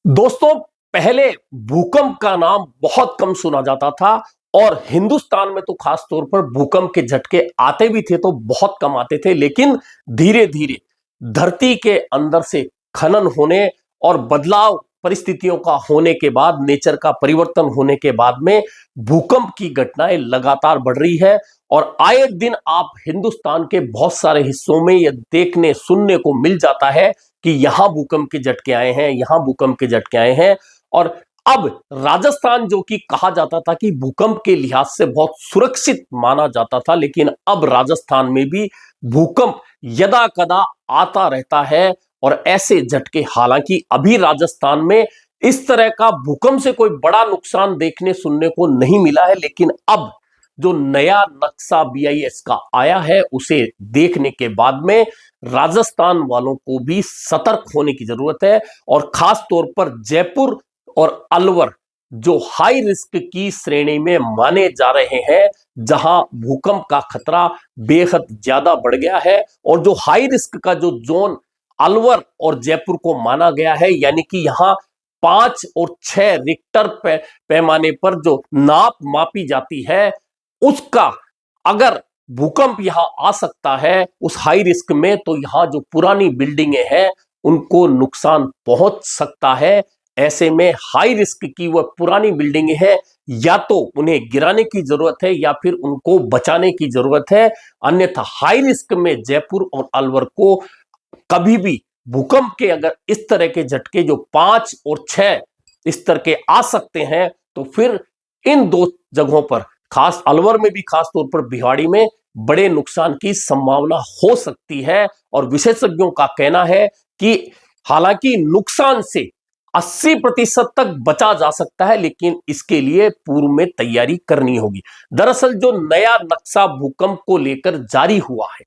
दोस्तों, पहले भूकंप का नाम बहुत कम सुना जाता था और हिंदुस्तान में तो खास तौर पर भूकंप के झटके आते भी थे तो बहुत कम आते थे। लेकिन धीरे धीरे धरती के अंदर से खनन होने और बदलाव परिस्थितियों का होने के बाद, नेचर का परिवर्तन होने के बाद में भूकंप की घटनाएं लगातार बढ़ रही है। और आए दिन आप हिंदुस्तान के बहुत सारे हिस्सों में यह देखने सुनने को मिल जाता है कि यहां भूकंप के झटके आए हैं, यहां भूकंप के झटके आए हैं। और अब राजस्थान, जो कि कहा जाता था कि भूकंप के लिहाज से बहुत सुरक्षित माना जाता था, लेकिन अब राजस्थान में भी भूकंप यदा कदा आता रहता है। और ऐसे झटके, हालांकि अभी राजस्थान में इस तरह का भूकंप से कोई बड़ा नुकसान देखने सुनने को नहीं मिला है, लेकिन अब जो नया नक्शा बीआईएस का आया है उसे देखने के बाद में राजस्थान वालों को भी सतर्क होने की जरूरत है। और खास तौर पर जयपुर और अलवर, जो हाई रिस्क की श्रेणी में माने जा रहे हैं, जहां भूकंप का खतरा बेहद ज्यादा बढ़ गया है। और जो हाई रिस्क का जो जोन अलवर और जयपुर को माना गया है, यानी कि यहां 5 और 6 रिक्टर पैमाने पर जो नाप मापी जाती है, उसका अगर भूकंप यहां आ सकता है उस हाई रिस्क में, तो यहां जो पुरानी बिल्डिंगें हैं उनको नुकसान पहुंच सकता है। ऐसे में हाई रिस्क की वह पुरानी बिल्डिंगें हैं, या तो उन्हें गिराने की जरूरत है या फिर उनको बचाने की जरूरत है। अन्यथा हाई रिस्क में जयपुर और अलवर को कभी भी भूकंप के अगर इस तरह के झटके जो 5 और 6 स्तर के आ सकते हैं, तो फिर इन दो जगहों पर, खास अलवर में भी, खास तौर पर भिवाड़ी में बड़े नुकसान की संभावना हो सकती है। और विशेषज्ञों का कहना है कि हालांकि नुकसान से 80% तक बचा जा सकता है, लेकिन इसके लिए पूर्व में तैयारी करनी होगी। दरअसल जो नया नक्शा भूकंप को लेकर जारी हुआ है,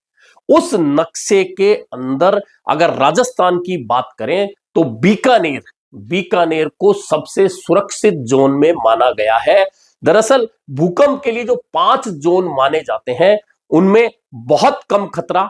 उस नक्शे के अंदर अगर राजस्थान की बात करें तो बीकानेर बीकानेर को सबसे सुरक्षित जोन में माना गया है। दरअसल भूकंप के लिए जो 5 जोन माने जाते हैं, उनमें बहुत कम खतरा,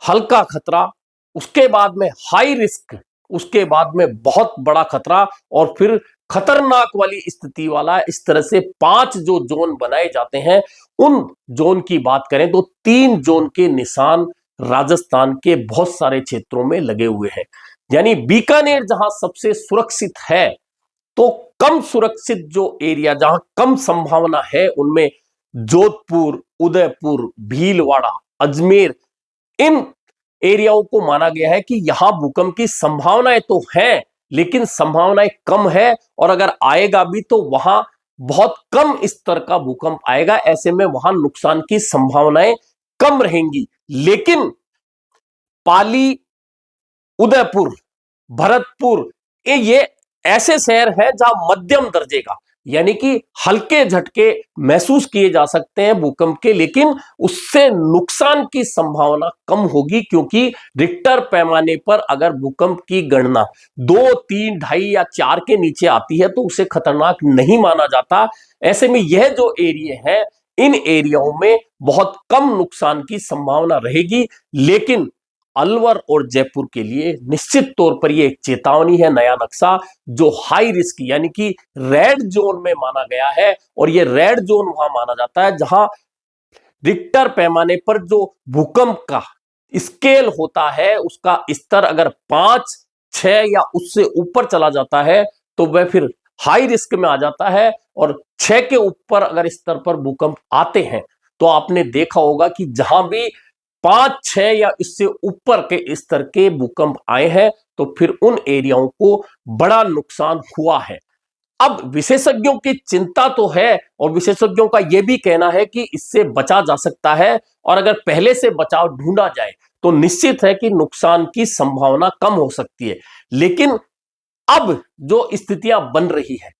हल्का खतरा, उसके बाद में हाई रिस्क, उसके बाद में बहुत बड़ा खतरा, और फिर खतरनाक वाली स्थिति वाला, इस तरह से 5 जो जोन बनाए जाते हैं। उन जोन की बात करें तो 3 जोन के निशान राजस्थान के बहुत सारे क्षेत्रों में लगे हुए हैं। यानी बीकानेर जहां सबसे सुरक्षित है, तो कम सुरक्षित जो एरिया, जहां कम संभावना है, उनमें जोधपुर, उदयपुर, भीलवाड़ा, अजमेर, इन एरियाओं को माना गया है कि यहां भूकंप की संभावनाएं तो हैं, लेकिन संभावनाएं कम है। और अगर आएगा भी तो वहां बहुत कम स्तर का भूकंप आएगा। ऐसे में वहां नुकसान की संभावनाएं कम रहेंगी। लेकिन पाली, उदयपुर, भरतपुर, ये ऐसे शहर हैं जहां मध्यम दर्जे का, यानी कि हल्के झटके महसूस किए जा सकते हैं भूकंप के, लेकिन उससे नुकसान की संभावना कम होगी, क्योंकि रिक्टर पैमाने पर अगर भूकंप की गणना 2, 3, 2.5 या 4 के नीचे आती है तो उसे खतरनाक नहीं माना जाता। ऐसे में यह जो एरिया है, इन एरियाओं में बहुत कम नुकसान की संभावना रहेगी। लेकिन अलवर और जयपुर के लिए निश्चित तौर पर यह एक चेतावनी है, नया नक्शा जो हाई रिस्क यानी कि रेड जोन में माना गया है। और यह रेड जोन वहां माना जाता है जहां रिक्टर पैमाने पर जो भूकंप का स्केल होता है, उसका स्तर अगर 5, 6 या उससे ऊपर चला जाता है तो वह फिर हाई रिस्क में आ जाता है। और 6 के ऊपर अगर स्तर पर भूकंप आते हैं, तो आपने देखा होगा कि जहां भी 5, 6 या इससे ऊपर के स्तर के भूकंप आए हैं, तो फिर उन एरियाओं को बड़ा नुकसान हुआ है। अब विशेषज्ञों की चिंता तो है, और विशेषज्ञों का यह भी कहना है कि इससे बचा जा सकता है, और अगर पहले से बचाव ढूंढा जाए तो निश्चित है कि नुकसान की संभावना कम हो सकती है। लेकिन अब जो स्थितियां बन रही है,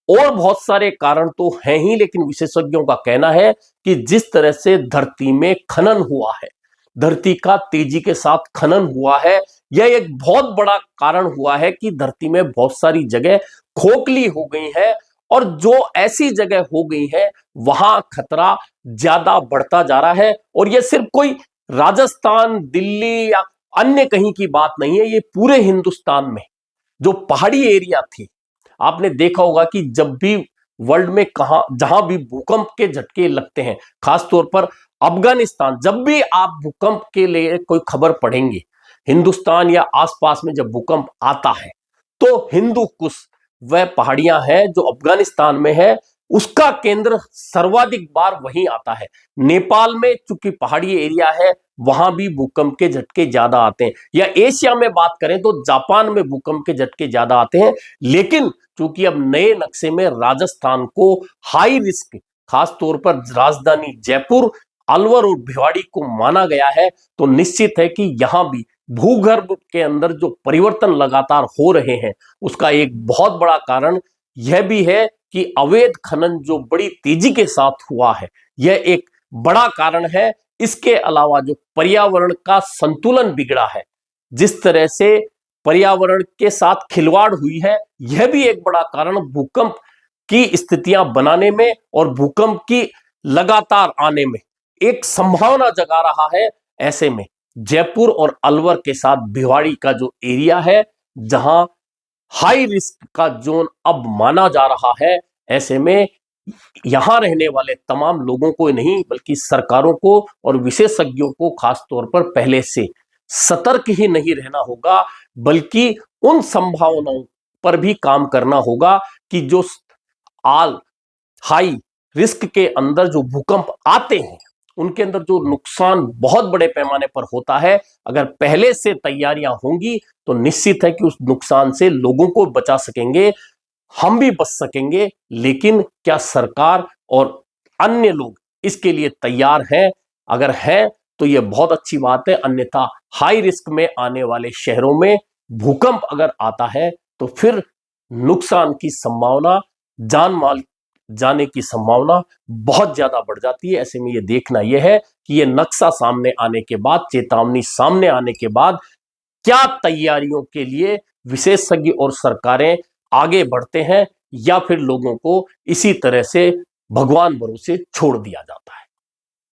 और बहुत सारे कारण तो हैं ही, लेकिन विशेषज्ञों का कहना है कि जिस तरह से धरती में खनन हुआ है, धरती का तेजी के साथ खनन हुआ है, यह एक बहुत बड़ा कारण हुआ है कि धरती में बहुत सारी जगह खोखली हो गई है। और जो ऐसी जगह हो गई है, वहां खतरा ज्यादा बढ़ता जा रहा है। और यह सिर्फ कोई राजस्थान, दिल्ली या अन्य कहीं की बात नहीं है, ये पूरे हिंदुस्तान में जो पहाड़ी एरिया थी, आपने देखा होगा कि जब भी वर्ल्ड में कहा जहां भी भूकंप के झटके लगते हैं, खासतौर पर अफगानिस्तान, जब भी आप भूकंप के लिए कोई खबर पढ़ेंगे, हिंदुस्तान या आसपास में जब भूकंप आता है, तो हिंदू कुश वह पहाड़ियां हैं जो अफगानिस्तान में है, उसका केंद्र सर्वाधिक बार वहीं आता है। नेपाल में चूंकि पहाड़ी एरिया है, वहां भी भूकंप के झटके ज्यादा आते हैं। या एशिया में बात करें तो जापान में भूकंप के झटके ज्यादा आते हैं। लेकिन चूंकि अब नए नक्शे में राजस्थान को हाई रिस्क, खासतौर पर राजधानी जयपुर, अलवर और भिवाड़ी को माना गया है, तो निश्चित है कि यहां भी भूगर्भ के अंदर जो परिवर्तन लगातार हो रहे हैं, उसका एक बहुत बड़ा कारण यह भी है कि अवैध खनन जो बड़ी तेजी के साथ हुआ है, यह एक बड़ा कारण है। इसके अलावा जो पर्यावरण का संतुलन बिगड़ा है, जिस तरह से पर्यावरण के साथ खिलवाड़ हुई है, यह भी एक बड़ा कारण भूकंप की स्थितियां बनाने में और भूकंप की लगातार आने में एक संभावना जगा रहा है। ऐसे में जयपुर और अलवर के साथ भिवाड़ी का जो एरिया है, जहां हाई रिस्क का जोन अब माना जा रहा है, ऐसे में यहां रहने वाले तमाम लोगों को नहीं बल्कि सरकारों को और विशेषज्ञों को खास तौर पर पहले से सतर्क ही नहीं रहना होगा, बल्कि उन संभावनाओं पर भी काम करना होगा कि जो आल हाई रिस्क के अंदर जो भूकंप आते हैं, उनके अंदर जो नुकसान बहुत बड़े पैमाने पर होता है, अगर पहले से तैयारियां होंगी तो निश्चित है कि उस नुकसान से लोगों को बचा सकेंगे, हम भी बच सकेंगे। लेकिन क्या सरकार और अन्य लोग इसके लिए तैयार हैं? अगर है तो यह बहुत अच्छी बात है, अन्यथा हाई रिस्क में आने वाले शहरों में भूकंप अगर आता है तो फिर नुकसान की संभावना, जान माल जाने की संभावना बहुत ज्यादा बढ़ जाती है। ऐसे में यह देखना यह है कि यह नक्शा सामने आने के बाद, चेतावनी सामने आने के बाद क्या तैयारियों के लिए विशेषज्ञ और सरकारें आगे बढ़ते हैं, या फिर लोगों को इसी तरह से भगवान भरोसे छोड़ दिया जाता है।